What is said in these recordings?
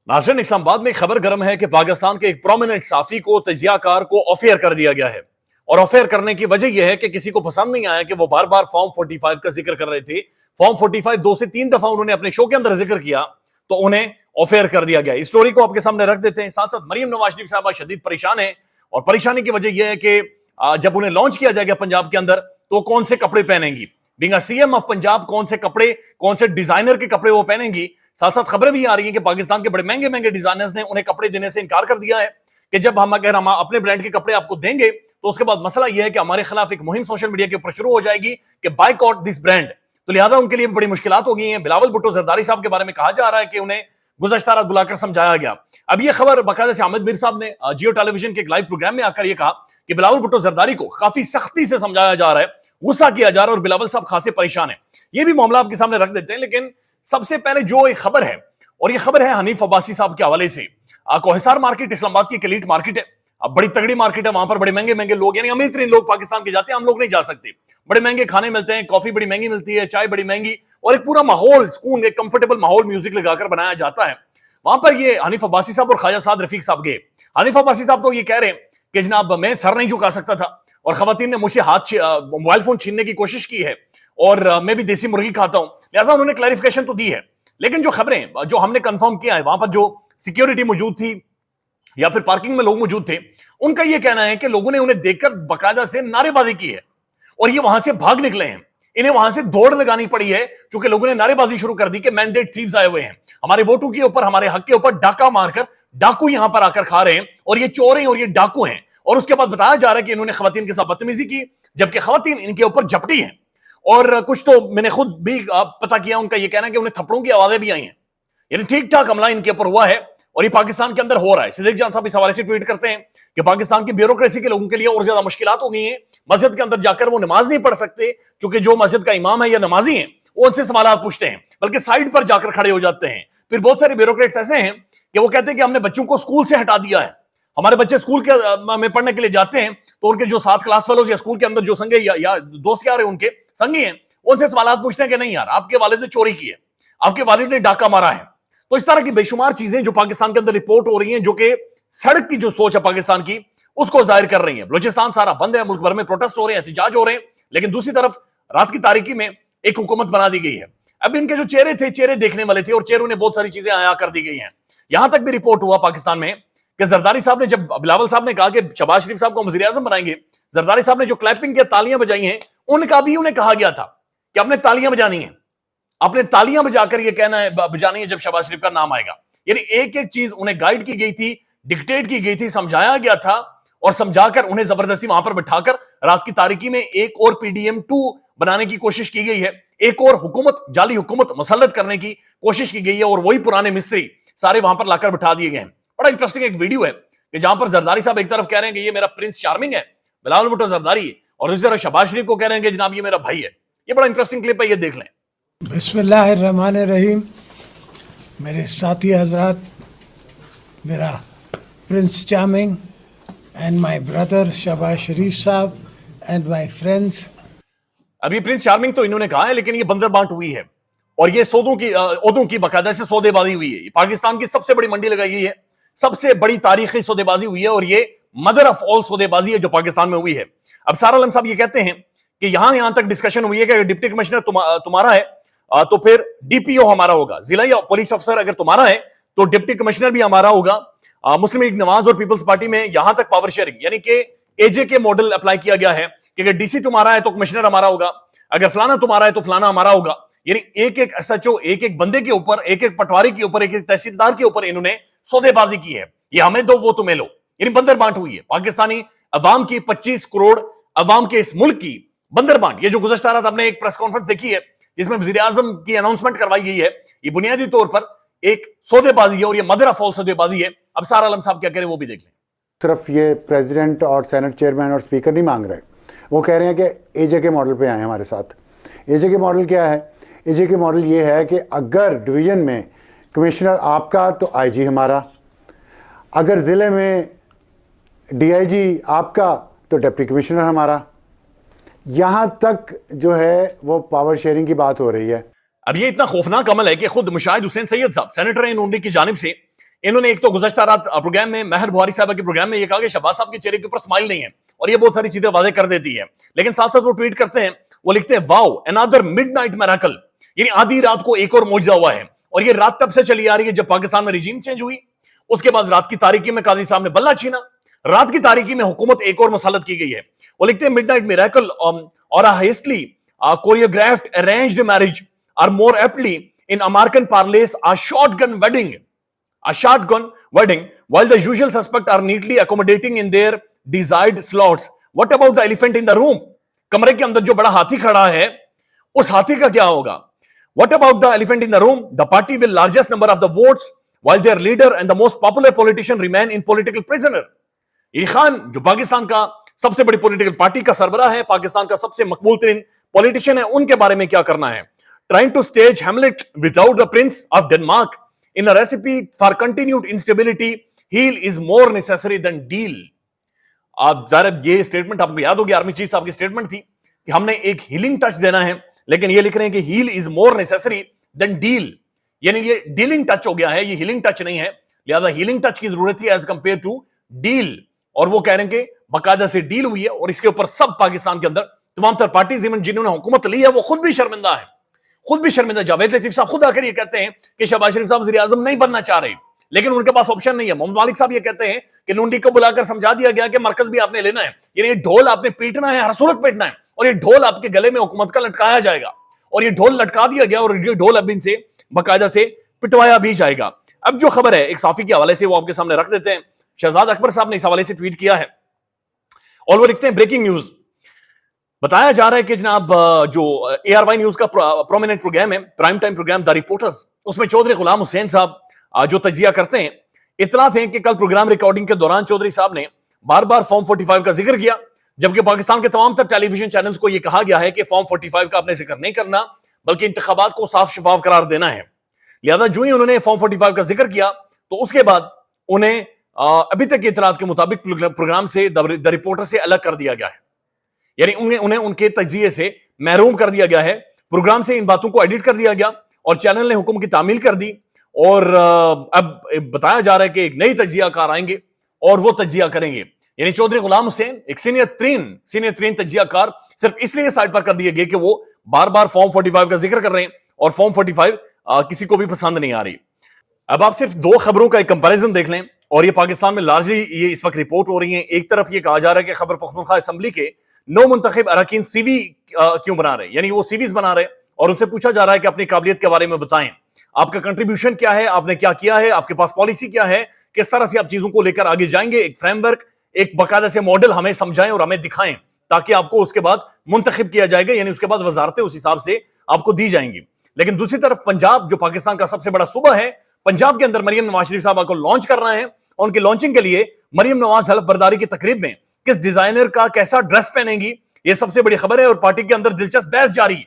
नाज़रीन, इस्लामाबाद में खबर गर्म है कि पाकिस्तान के एक प्रोमिनेंट साफी को, तजियाकार को ऑफ-एयर कर दिया गया है। और ऑफ-एयर करने की वजह यह है कि किसी को पसंद नहीं आया कि वो बार बार फॉर्म 45 का जिक्र कर रहे थे। फॉर्म 45 2 से 3 दफा उन्होंने अपने शो के अंदर जिक्र किया, तो उन्हें ऑफ-एयर कर दिया गया। इस स्टोरी को आपके सामने रख देते हैं। साथ साथ मरियम नवाज शरीफ साहबा शदीद परेशान है, और परेशानी की वजह यह है कि जब उन्हें लॉन्च किया जाएगा पंजाब के अंदर, तो कौन से कपड़े पहनेंगी। बीइंग सीएम ऑफ पंजाब, कौन से कपड़े, कौन से डिजाइनर के कपड़े वो पहनेंगी। साथ साथ खबरें भी आ रही हैं कि पाकिस्तान के बड़े महंगे महंगे डिजाइनर्स ने उन्हें कपड़े देने से इनकार कर दिया है कि जब हम अगर हम अपने ब्रांड के कपड़े आपको देंगे, तो उसके बाद मसला यह है कि हमारे खिलाफ एक मुहिम सोशल मीडिया के ऊपर शुरू हो जाएगी कि बायकॉट दिस ब्रांड। तो लिहाजा उनके लिए बड़ी मुश्किलात हो गई हैं। बिलावल भुट्टो जरदारी साहब के बारे में कहा जा रहा है कि उन्हें गुज़श्ता रात बुलाकर समझाया गया। अब यह खबर बाकायदा से आमिर मीर साहब ने जियो टेलीविजन के एक लाइव प्रोग्राम में आकर यह कहा कि बिलावल भुट्टो जरदारी को काफी सख्ती से समझाया जा रहा है, गुस्सा किया जा रहा है, और बिलावल साहब खासे परेशान है। ये भी मामला आपके सामने रख देते हैं। लेकिन सबसे पहले जो एक खबर है, और ये खबर है हनीफ अब्बासी साहब के हवाले से। कोहिसार मार्केट इस्लामाबाद की एक एलीट मार्केट है। अब बड़ी तगड़ी मार्केट है, वहां पर बड़े महंगे महंगे लोग, यानी अमीर तरीन लोग पाकिस्तान के जाते हैं, हम लोग नहीं जा सकते। बड़े महंगे खाने मिलते हैं, कॉफी बड़ी महंगी मिलती है, चाय बड़ी महंगी, और एक पूरा माहौल सुकून, एक कंफर्टेबल माहौल म्यूजिक लगाकर बनाया जाता है। वहां पर ये हनीफ अब्बासी साहब और ख्वाजा साद रफीक साहब गए। हनीफ अब्बासी साहब तो ये कह रहे हैं कि जनाब मैं सर नहीं झुका सकता था, और खवातीन ने मुझसे मोबाइल फोन छीनने की कोशिश की है, और मैं भी देसी मुर्गी खाता हूं। लिहाजा उन्होंने क्लैरिफिकेशन तो दी है। लेकिन जो खबरें जो हमने कंफर्म किया है, वहां पर जो सिक्योरिटी मौजूद थी या फिर पार्किंग में लोग मौजूद थे, उनका यह कहना है कि लोगों ने उन्हें देखकर बाकायदा से नारेबाजी की है, और ये वहां से भाग निकले हैं। इन्हें वहां से दौड़ लगानी पड़ी है, क्योंकि लोगों ने नारेबाजी शुरू कर दी कि मैंडेट थीव्स आए हुए हैं, हमारे वोटों के ऊपर, हमारे हक के ऊपर डाका मारकर डाकू यहां पर आकर खा रहे हैं, और ये चोर हैं और ये डाकू हैं। और उसके बाद बताया जा रहा है कि इन्होंने खवातीन के साथ बदतमीजी की, जबकि खवातीन इनके ऊपर झपटी हैं। और कुछ तो मैंने खुद भी पता किया, उनका यह कहना है कि उन्हें थप्पड़ों की आवाजें भी आई हैं। यानी ठीक ठाक हमला इनके ऊपर हुआ है, और ये पाकिस्तान के अंदर हो रहा है। सिद्दीक जान साहब इस हवाले से ट्वीट करते हैं कि पाकिस्तान की ब्यूरोक्रेसी के लोगों के लिए और ज्यादा मुश्किलात हो गई हैं। मस्जिद के अंदर जाकर वो नमाज नहीं पढ़ सकते, क्योंकि जो मस्जिद का इमाम है या नमाजी है, वो उनसे सवाल पूछते हैं, बल्कि साइड पर जाकर खड़े हो जाते हैं। फिर बहुत सारे ब्यूरोक्रेट्स ऐसे हैं कि वो कहते हैं कि हमने बच्चों को स्कूल से हटा दिया है। हमारे बच्चे स्कूल के में पढ़ने के लिए जाते हैं, तो उनके जो साथ क्लास फेलोज या स्कूल के अंदर जो संगे या दोस्त यार हैं, उनके संगी हैं, उनसे सवाल पूछते हैं कि नहीं यार, आपके वालिद ने चोरी की है, आपके वालिद ने डाका मारा है। तो इस तरह की बेशुमार चीजें जो पाकिस्तान के अंदर रिपोर्ट हो रही हैं, जो कि सड़क की जो सोच है पाकिस्तान की, उसको जाहिर कर रही है। बलूचिस्तान सारा बंद है, मुल्क भर में प्रोटेस्ट हो रहे हैं, एहतजाज हो रहे हैं, लेकिन दूसरी तरफ रात की तारीकी में एक हुकूमत बना दी गई है। अब इनके जो चेहरे थे, चेहरे देखने वाले थे, और चेहरों ने बहुत सारी चीजें आया कर दी गई हैं। यहां तक भी रिपोर्ट हुआ पाकिस्तान में कि जरदारी साहब ने, जब बिलावल साहब ने कहा कि शहबाज शरीफ साहब को वज़ीर आज़म बनाएंगे, जरदारी साहब ने जो क्लैपिंग की तालियां बजाई हैं, उनका भी उन्हें कहा गया था कि आपने तालियां बजानी है, आपने तालियां बजाकर यह कहना है, बजानी है जब शहबाज शरीफ का नाम आएगा। यानी एक एक चीज उन्हें गाइड की गई थी, डिक्टेट की गई थी, समझाया गया था, और समझाकर उन्हें जबरदस्ती वहां पर बिठाकर रात की तारीकी में एक और पीडीएम 2 बनाने की कोशिश की गई है, एक और हुकूमत, जाली हुकूमत मुसल्लत करने की कोशिश की गई है, और वही पुराने मिस्त्री सारे वहां पर लाकर बिठा दिए गए हैं। बड़ा इंटरेस्टिंग एक वीडियो है कि जहां पर जरदारी साहब एक तरफ कह रहे हैं कि ये मेरा प्रिंस चार्मिंग है, बिलावल भुट्टो जरदारी, और दूसरी तरफ शहबाज शरीफ को कह रहे हैं कि जनाब ये मेरा भाई है। ये बड़ा इंटरेस्टिंग क्लिप है, ये देख लें। बिस्मिल्लाहिर्रहमानिर्रहीम। मेरे साथी हजरात, मेरा prince charming and my brother Shahbaz Sharif साहब एंड माय फ्रेंड्स। अभी प्रिंस चार्मिंग तो इन्होंने कहा है, लेकिन ये बंदर बांट हुई है, और ये ओदों की बाकायदा से सौदेबाजी हुई है। पाकिस्तान की सबसे बड़ी मंडी लगाई गई है, सबसे बड़ी तारीखी सौदेबाजी हुई है, और ये मदर ऑफ ऑल सौदेबाजी है जो पाकिस्तान में हुई है। अब सारा आलम साहब ये कहते हैं कि यहां तक डिस्कशन हुई है कि डिप्टी कमिश्नर तुम्हारा है, तो फिर डीपीओ हमारा होगा, जिला या पुलिस अफसर अगर तुम्हारा है तो डिप्टी कमिश्नर भी हमारा होगा। मुस्लिम लीग नवाज और पीपल्स पार्टी में यहां तक पावर शेयरिंग, यानी कि एजे के मॉडल अप्लाई किया गया है कि अगर डीसी तुम्हारा है तो कमिश्नर हमारा होगा, अगर फलाना तुम्हारा है तो फलाना हमारा होगा। यानी एक एक एसएचओ, एक एक बंदे के ऊपर, एक एक पटवारी के ऊपर, एक एक तहसीलदार के ऊपर इन्होंने सौदेबाजी की है। ये हमें दो वो तुम्हें लो, यानी बंदर बांट हुई है। पाकिस्तानी अवाम की, 25 करोड़ अवाम के इस मुल्क की बंदर बांट। ये जो गुज़श्ता रात हमने एक प्रेस कॉन्फ्रेंस देखी है जिसमें वज़ीर आज़म की अनाउंसमेंट करवाई गई है, ये बुनियादी तौर पर एक सौदेबाजी है, और ये मदर ऑफ ऑल सौदेबाजी है। अब सारा आलम साहब क्या कह रहे हैं वो भी देख लें। सिर्फ ये प्रेसिडेंट और सेनेट चेयरमैन और स्पीकर नहीं मांग रहे, वो कह रहे हैं कि एजे के मॉडल पे आए हमारे साथ। एजे के मॉडल क्या है? एजे के मॉडल ये है कि अगर डिवीज़न में कमिश्नर आपका तो आईजी हमारा, अगर ज़िले में डीआईजी आपका तो डिप्टी कमिश्नर हमारा। यहाँ तक जो है वो पावर शेयरिंग की बात हो रही है। अब ये इतना खौफनाक अमल है कि खुद मुशाहिद हुसैन सैयद साहब, सेनेटर इन उन्डी की जानिब से इन्होंने एक तो गुज़श्ता रात प्रोग्राम में महर बुहारी साहब के प्रोग्राम में ये कहा कि शहबाज साहब के चेहरे के ऊपर स्माइल नहीं है, और ये बहुत सारी चीजें वादे कर देती है। लेकिन साथ साथ वो ट्वीट करते हैं, वो लिखते हैं वाओ अनदर मिडनाइट मिरेकल, यानी आधी रात को एक और मौजज़ा हुआ है। और ये रात तब से चली आ रही है जब पाकिस्तान में रिजीम चेंज हुई, उसके बाद रात की तारीकी में काजी साहब ने बल्ला छीना, रात की तारीकी में हुकूमत एक और मुसल्लत की गई है। वो लिखते हैं मिडनाइट मिरेकल और hastily choreographed arranged marriage are more aptly in American parlance a shotgun wedding, while the usual suspects are neatly accommodating in their desired slots. What about the elephant in the room? कमरे के अंदर जो बड़ा हाथी खड़ा है, उस हाथी का क्या होगा? What about the elephant in the room? The party with largest number of the votes, while their leader and the most popular politician remain in political prisoner. ये खान जो पाकिस्तान का सबसे बड़ी पॉलिटिकल पार्टी का सरबराह है, पाकिस्तान का सबसे मकबूल तरीन पॉलिटिशियन है, उनके बारे में क्या करना है? Trying to stage Hamlet without the Prince of Denmark in a recipe for continued instability, heal is more necessary than deal. आप जरा ये स्टेटमेंट आपको याद होगी, आर्मी चीफ साहब की स्टेटमेंट थी कि हमने एक हीलिंग टच देना है, लेकिन ये लिख रहे हैं कि heal is more necessary than deal, यानी ये डीलिंग टच हो गया है, ये हीलिंग टच नहीं है, लिहाजा हीलिंग टच की जरूरत थी एज कंपेयर टू डील। और वो कह रहे हैं कि बाकायदा से डील हुई है, और इसके ऊपर सब पाकिस्तान के अंदर तमाम तर पार्टीज जिन्होंने हुकूमत ली है वो खुद भी शर्मिंदा है, खुद भी शर्मिंदा। जावेद लतीफ साहब खुद आकर ये कहते हैं कि शहबाज शरीफ साहब वज़ीर आज़म नहीं बनना चाह रहे, लेकिन उनके पास ऑप्शन नहीं है। मोहम्मद मालिक साहब ये कहते हैं कि नून लीग को बुलाकर समझा दिया गया कि मरकज भी आपने लेना है, यानी ढोल आपने पीटना है, हर सूरत पीटना है, और ये ढोल आपके गले में हुकूमत का लटकाया जाएगा, और ये ढोल लटका दिया गया, और ये ढोल अब इनसे बाकायदा से पिटवाया भी जाएगा। अब जो खबर है एक साफी के हवाले से वो आपके सामने रख देते हैं। शहजाद अकबर साहब ने इस हवाले से ट्वीट किया है, और वो लिखते हैं ब्रेकिंग न्यूज, बताया जा रहा है कि जनाब जो ARY न्यूज का प्रोमिनेंट प्रोग्राम है, prime time programme the reporters, उसमें चौधरी गुलाम हुसैन साहब जो तजिया करते हैं, इतला थे कि कल प्रोग्राम रिकॉर्डिंग के दौरान चौधरी साहब ने बार बार फॉर्म 45 का जिक्र किया, जबकि पाकिस्तान के तमाम तर टेलीविजन चैनल्स को यह कहा गया है कि फॉर्म 45 का आपने जिक्र नहीं करना, बल्कि इंतखाबात को साफ शफाफ करार देना है। लिहाजा जो ही उन्होंने फॉर्म 45 का जिक्र किया, तो उसके बाद उन्हें अभी तक की इतलात के मुताबिक प्रोग्राम से द रिपोर्टर से अलग कर दिया गया है, यानी उन्हें उनके तजिए से महरूम कर दिया गया है। प्रोग्राम से इन बातों को एडिट कर दिया गया और चैनल ने हुक्म की तामील कर दी, और अब बताया जा रहा है कि एक नई तजियाकार आएंगे और वो तजिया करेंगे, यानी चौधरी गुलाम हुसैन एक सीनियर तरीन तजियाकार सिर्फ इसलिए साइड पर कर दिए गए कि वो बार बार फॉर्म 45 का जिक्र कर रहे हैं, और फॉर्म 45 किसी को भी पसंद नहीं आ रही। अब आप सिर्फ दो खबरों का एक कंपैरिजन देख लें, और ये पाकिस्तान में लार्जली ये इस वक्त रिपोर्ट हो रही है। एक तरफ ये कहा जा रहा है कि खैबर पख्तूनख्वा असेंबली के 9 मुंतखब अरकान CV क्यों बना रहे, यानी वो CVs बना रहे, और उनसे पूछा जा रहा है कि अपनी काबिलियत के बारे में बताएं, आपका कंट्रीब्यूशन क्या है, आपने क्या किया है, आपके पास पॉलिसी क्या है, किस तरह से आप चीजों को लेकर आगे जाएंगे, एक फ्रेमवर्क, एक बाकायदा से मॉडल हमें समझाएं और हमें दिखाएं, ताकि आपको उसके बाद मुंतखब किया जाएगा, यानी उसके बाद वजारतें उस हिसाब से आपको दी जाएंगी। लेकिन दूसरी तरफ पंजाब जो पाकिस्तान का सबसे बड़ा सूबा है, पंजाब के अंदर मरियम नवाज शरीफ साहब को लॉन्च कर रहे हैं, और उनके लॉन्चिंग के लिए मरियम नवाज हल्फ बर्दारी की तकरीब में किस डिजाइनर का कैसा ड्रेस पहनेंगी, ये सबसे बड़ी खबर है। और पार्टी के अंदर दिलचस्प बहस जारी,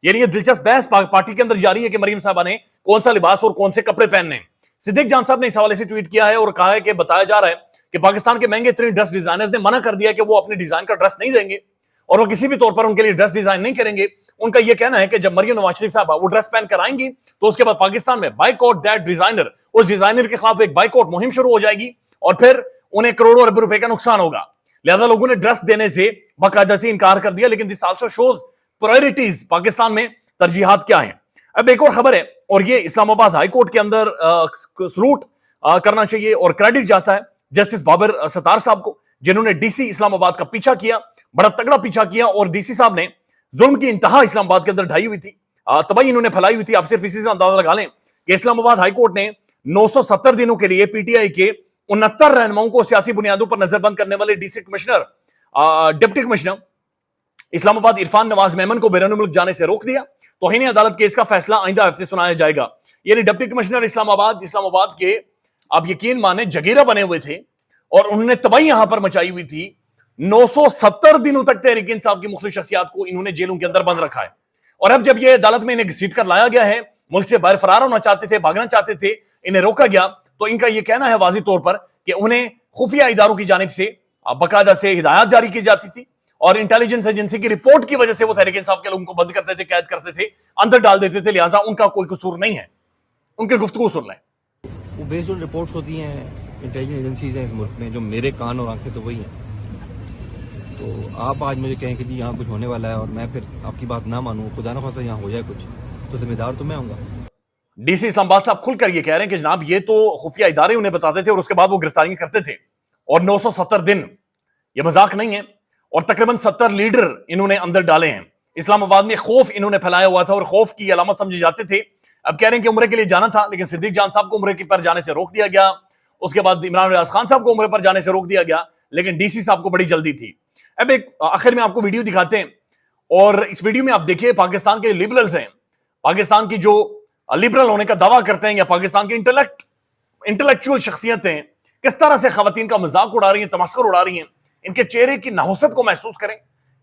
यानी ये दिलचस्प बहस पार्टी के अंदर जारी है कि मरियम साहबा ने कौन सा लिबास और कौन से कपड़े पहनने। सिद्दीक जान साहब ने इस हवाले से ट्वीट किया है और कहा है कि बताया जा रहा है कि पाकिस्तान के महंगे तरीन ड्रेस डिजाइनर्स ने मना कर दिया कि वो अपने डिजाइन का ड्रेस नहीं देंगे, और वो किसी भी तौर पर उनके लिए ड्रेस डिजाइन नहीं करेंगे। उनका यह कहना है कि जब मरियम नवाज शरीफ साहब वो ड्रेस पहन कर आएंगी, तो उसके बाद पाकिस्तान में बाइकआउट दैट डिजाइनर, उस डिजाइनर के खिलाफ एक बाइकआउट मुहिम शुरू हो जाएगी, और फिर उन्हें करोड़ों अरब रुपए का नुकसान होगा। लिहाजा लोगों ने ड्रेस देने से बाकायदा से इनकार कर दिया। लेकिन this also shows priorities, Pakistan में तरजीहात क्या है। अब एक और खबर है, और ये इस्लामाबाद हाई कोर्ट के अंदर सलूट करना चाहिए और क्रेडिट जाता है जस्टिस बाबर सत्तार साहब को, जिन्होंने DC इस्लामाबाद का पीछा किया, बड़ा तगड़ा पीछा किया, और DC साहब ने जुल्म की इंतहा इस्लामाबाद के अंदर ढाई हुई थी, तबाही इन्होंने फैलाई हुई थी। आप सिर्फ इसी से अंदाजा लगा लें कि इस्लामाबाद हाई कोर्ट ने 970 दिनों के लिए PTI के 69 रहनुमाओं को सियासी बुनियादों पर नजरबंद करने वाले DC commissioner, deputy commissioner Islamabad Irfan Nawaz Memon को बैरून मुल्क जाने से रोक दिया। तौहीन अदालत केस का फैसला आइंदा हफ्ते सुनाया जाएगा। यानी डिप्टी कमिश्नर इस्लामाबाद के आप यकीन माने जगीरा बने हुए थे, और उन्होंने तबाही यहां पर मचाई हुई थी। 970 दिनों तक तहरीक इंसाफ की मुख्तलिफ शख्सियात को इन्होंने जेलों के अंदर बंद रखा है, और अब जब यह अदालत में इन्हें घसीट कर लाया गया है, मुल्क से बाहर फरार होना चाहते थे, भागना चाहते थे, इन्हें रोका गया, तो इनका यह कहना है वाज़ी तौर पर कि उन्हें खुफिया इदारों की जानिब से बाकायदा से हिदायत जारी की जाती थी, और इंटेलिजेंस एजेंसी की रिपोर्ट की वजह से वो तहरीक इंसाफ के लोगों को बंद करते थे, कैद करते थे, अंदर डाल देते थे। लिहाजा उनका कोई कसूर नहीं है। उनकी गुफ्तगू सुन लें। वो बेस्ड ऑन रिपोर्ट्स होती हैं, इंटेलिजेंस एजेंसीज हैं इस मुल्क में, जो मेरे कान और आंखें तो वही हैं। तो आप आज मुझे कहें कि जी यहाँ कुछ होने वाला है और मैं फिर आपकी बात ना मानूं, खुदा ना खासा यहाँ हो जाए कुछ, तो जिम्मेदार तो मैं हूँगा। डीसी इस्लामाबाद साहब खुलकर ये कह रहे हैं कि जनाब ये तो खुफिया इदारे उन्हें बताते थे और उसके बाद वो गिरफ्तारियां करते थे, और 970 दिन, ये मजाक नहीं है। और तकरीबन 70 लीडर इन्होंने अंदर डाले हैं। इस्लामाबाद में खौफ इन्होंने फैलाया हुआ था और खौफ की अलामत समझे जाते थे। अब कह रहे हैं कि उम्रे के लिए जाना था, लेकिन सिद्दीक जान साहब को उम्रे पर जाने से रोक दिया गया। उसके बाद इमरान रियाज खान साहब को उम्रे पर जाने से रोक दिया गया, लेकिन डीसी साहब को बड़ी जल्दी थी। अब एक आखिर में आपको वीडियो दिखाते हैं, और इस वीडियो में आप देखिए पाकिस्तान के लिबरल्स हैं, पाकिस्तान की जो लिबरल होने का दावा करते हैं, या पाकिस्तान की इंटेलेक्चुअल शख्सियतें किस तरह से खवातीन का मजाक उड़ा रही हैं, तमस्खुर उड़ा रही हैं। इनके चेहरे की नहुसत को महसूस करें,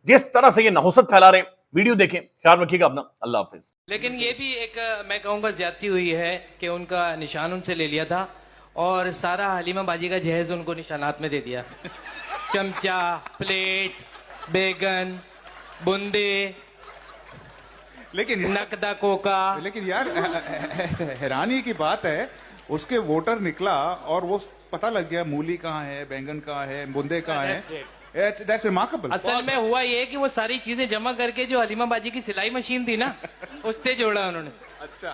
जिस तरह से ये नहुसत फैला रहे हैं। वीडियो देखें, ख्याल रखिएगा अपना। अल्लाह हाफिज। लेकिन ये भी एक मैं कहूँगा ज्यादती हुई है कि उनका निशान उनसे ले लिया था और सारा हलीमा बाजी का जहेज उनको निशानात में दे दिया। चमचा, प्लेट, बैगन, बूंदे, लेकिन नकदा कोका। लेकिन यार हैरानी की बात है, उसके वोटर निकला और वो पता लग गया मूली कहाँ है, बैंगन कहाँ है, बूंदे कहाँ है। That's remarkable. असल में हुआ ये कि वो सारी चीजें जमा करके जो हलीमा बाजी की सिलाई मशीन थी ना, उससे जोड़ा उन्होंने। अच्छा,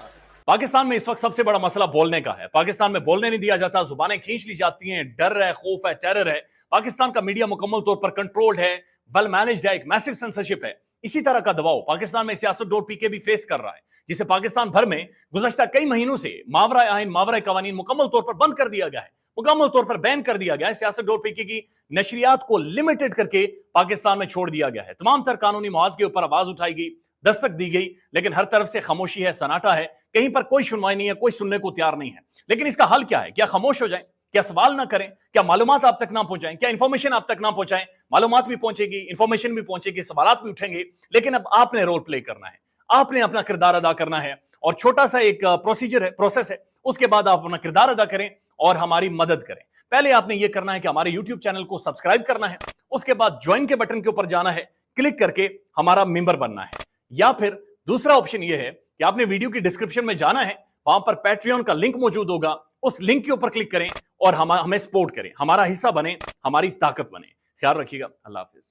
पाकिस्तान में इस वक्त सबसे बड़ा मसला बोलने का है। पाकिस्तान में बोलने नहीं दिया जाता, जुबानें खींच ली जाती हैं, डर है, खौफ है, टेरर है। पाकिस्तान का मीडिया मुकम्मल तौर पर कंट्रोल्ड है, वेल मैनेज्ड है, एक मैसिव सेंसरशिप है। इसी तरह का दबाव पाकिस्तान में सियासत.pk भी फेस कर रहा है, जिसे पाकिस्तान भर में गुज़श्ता कई महीनों से मावरा आइन, मावरा कवानीन मुकम्मल तौर पर बंद कर दिया गया है, मुकम्मल तौर पर बैन कर दिया गया है। सियासत.pk की नशरियात को लिमिटेड करके पाकिस्तान में छोड़ दिया गया है। तमाम तर कानूनी मुआवजे के ऊपर आवाज उठाई गई, दस्तक दी गई, लेकिन हर तरफ से खामोशी है, सन्नाटा है, कहीं पर कोई सुनवाई नहीं है, कोई सुनने को तैयार नहीं है। लेकिन इसका हल क्या है? क्या खामोश हो जाए? क्या सवाल ना करें? क्या मालूमात आप तक ना पहुंचाएं? क्या इंफॉर्मेशन आप तक ना पहुंचाएं? मालूमात भी पहुंचेगी, इंफॉर्मेशन भी पहुंचेगी, सवालात भी उठेंगे, लेकिन अब आपने रोल प्ले करना है, आपने अपना किरदार अदा करना है। और छोटा सा एक प्रोसीजर है, प्रोसेस है, उसके बाद आप अपना किरदार अदा करें और हमारी मदद करें। पहले आपने यह करना है कि हमारे YouTube चैनल को सब्सक्राइब करना है, उसके बाद ज्वाइन के बटन के ऊपर जाना है, क्लिक करके हमारा मेंबर बनना है। या फिर दूसरा ऑप्शन यह है कि आपने वीडियो की डिस्क्रिप्शन में जाना है, वहां पर पैट्रियन का लिंक मौजूद होगा, उस लिंक के ऊपर क्लिक करें और हमें सपोर्ट करें, हमारा हिस्सा बने, हमारी ताकत बने। ख्याल रखिएगा। अल्लाह हाफिज।